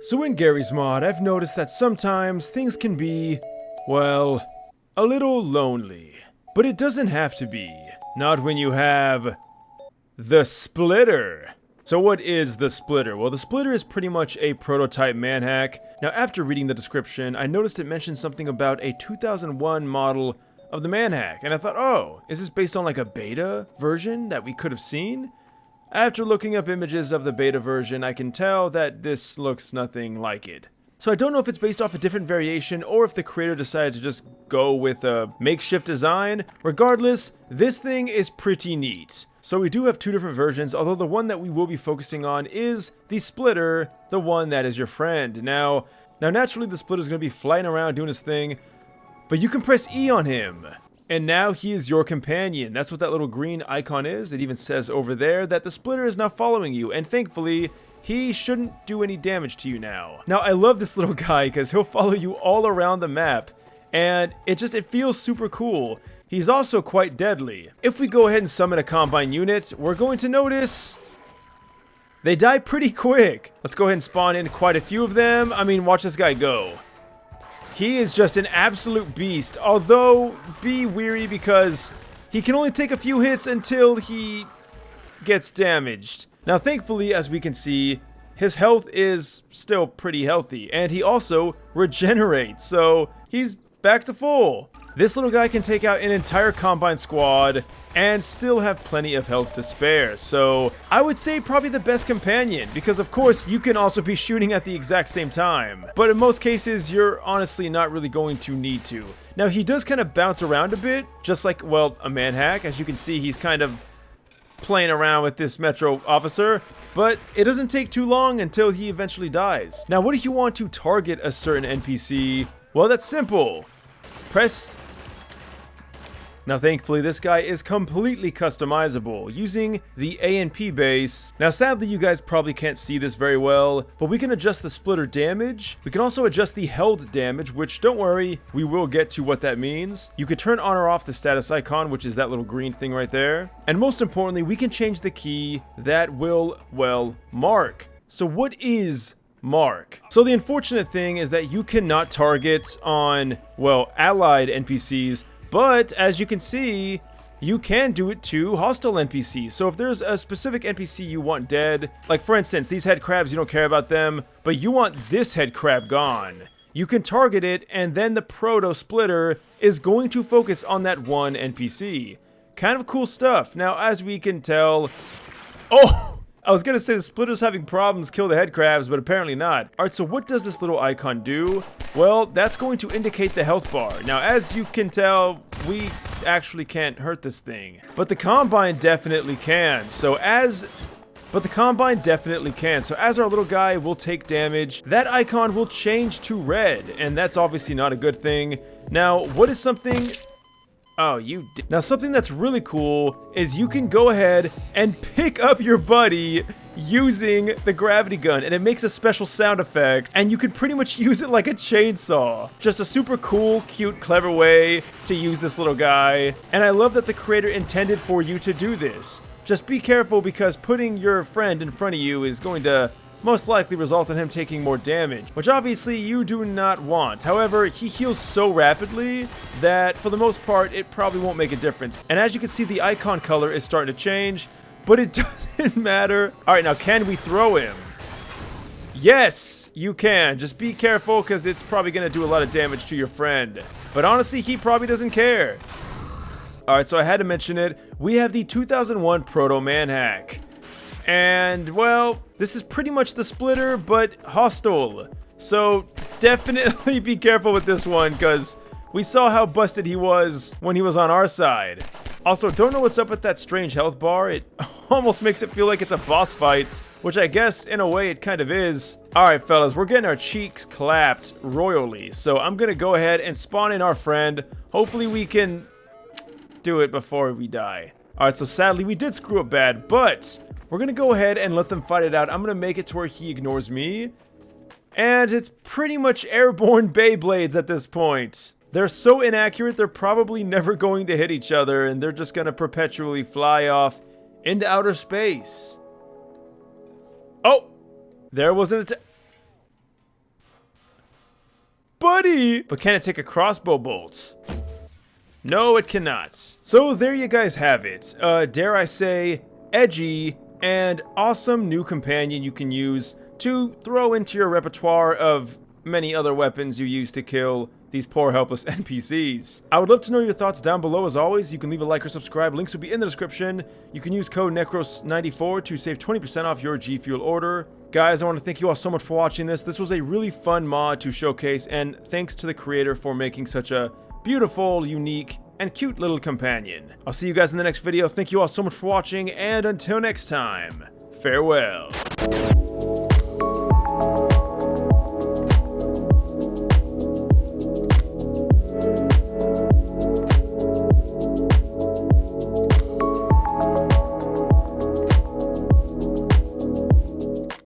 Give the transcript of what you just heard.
So in Garry's mod, I've noticed that sometimes things can be, well, a little lonely. But it doesn't have to be. Not when you have the splitter. So what is the splitter? Well, the splitter is pretty much a prototype Manhack. Now, after reading the description, I noticed it mentioned something about a 2001 model of the Manhack, and I thought, oh, is this based on like a beta version that we could have seen? After looking up images of the beta version, I can tell that this looks nothing like it. So I don't know if it's based off a different variation or if the creator decided to just go with a makeshift design. Regardless, this thing is pretty neat. So we do have two different versions, although the one that we will be focusing on is the splitter, the one that is your friend. Now naturally the splitter is going to be flying around doing his thing, but you can press E on him. And now he is your companion. That's what that little green icon is. It even says over there that the splitter is now following you, and thankfully, he shouldn't do any damage to you now. Now, I love this little guy because he'll follow you all around the map, and it feels super cool. He's also quite deadly. If we go ahead and summon a Combine unit, we're going to notice they die pretty quick. Let's go ahead and spawn in quite a few of them. I mean, watch this guy go. He is just an absolute beast, although be wary because he can only take a few hits until he gets damaged. Now, thankfully, as we can see, his health is still pretty healthy, and he also regenerates, so he's back to full. This little guy can take out an entire Combine squad and still have plenty of health to spare, so I would say probably the best companion, because of course you can also be shooting at the exact same time, but in most cases you're honestly not really going to need to. Now, he does kind of bounce around a bit, just like, well, a Manhack. As you can see, he's kind of playing around with this Metro officer, but it doesn't take too long until he eventually dies. Now, what if you want to target a certain NPC? Well, that's simple. Press. Now, thankfully, this guy is completely customizable using the A and P base. Now, sadly, you guys probably can't see this very well, but we can adjust the splitter damage. We can also adjust the held damage, which, don't worry, we will get to what that means. You could turn on or off the status icon, which is that little green thing right there. And most importantly, we can change the key that will, well, mark. So what is mark? So the unfortunate thing is that you cannot target on, well, allied NPCs, but as you can see, you can do it to hostile NPCs. So if there's a specific NPC you want dead, like for instance, these head crabs, you don't care about them, but you want this head crab gone, you can target it, and then the proto splitter is going to focus on that one NPC. Kind of cool stuff. Now, as we can tell, oh! I was gonna say the splitter's having problems kill the head crabs, but apparently not. Alright, so what does this little icon do? Well, that's going to indicate the health bar. Now, as you can tell, we actually can't hurt this thing. But the Combine definitely can. So as our little guy will take damage, that icon will change to red, and that's obviously not a good thing. Now, what is something... Oh, you did. Now, something that's really cool is you can go ahead and pick up your buddy using the gravity gun, and it makes a special sound effect, and you can pretty much use it like a chainsaw. Just a super cool, cute, clever way to use this little guy, and I love that the creator intended for you to do this. Just be careful, because putting your friend in front of you is going to most likely result in him taking more damage, which obviously you do not want. However, he heals so rapidly that for the most part it probably won't make a difference. And as you can see, the icon color is starting to change, but it doesn't matter. Alright, now can we throw him? Yes, you can. Just be careful, because it's probably going to do a lot of damage to your friend. But honestly, he probably doesn't care. Alright, so I had to mention it. We have the 2001 Proto Manhack. And, well, this is pretty much the splitter, but hostile. So definitely be careful with this one, because we saw how busted he was when he was on our side. Also, don't know what's up with that strange health bar. It almost makes it feel like it's a boss fight, which I guess in a way it kind of is. Alright, fellas, we're getting our cheeks clapped royally. So I'm going to go ahead and spawn in our friend. Hopefully we can do it before we die. Alright, so sadly we did screw up bad, but we're going to go ahead and let them fight it out. I'm going to make it to where he ignores me. And it's pretty much airborne Beyblades at this point. They're so inaccurate, they're probably never going to hit each other, and they're just going to perpetually fly off into outer space. Oh! There was an attack. buddy! But can it take a crossbow bolt? No, it cannot. So there you guys have it. Dare I say, edgy and awesome new companion you can use to throw into your repertoire of many other weapons you use to kill these poor helpless NPCs. I would love to know your thoughts down below. As always, you can leave a like or subscribe. Links will be in the description. You can use code NECROS94 to save 20% off your G Fuel order. Guys, I want to thank you all so much for watching this. This was a really fun mod to showcase, and thanks to the creator for making such a beautiful, unique, and cute little companion. I'll see you guys in the next video. Thank you all so much for watching, and until next time, farewell.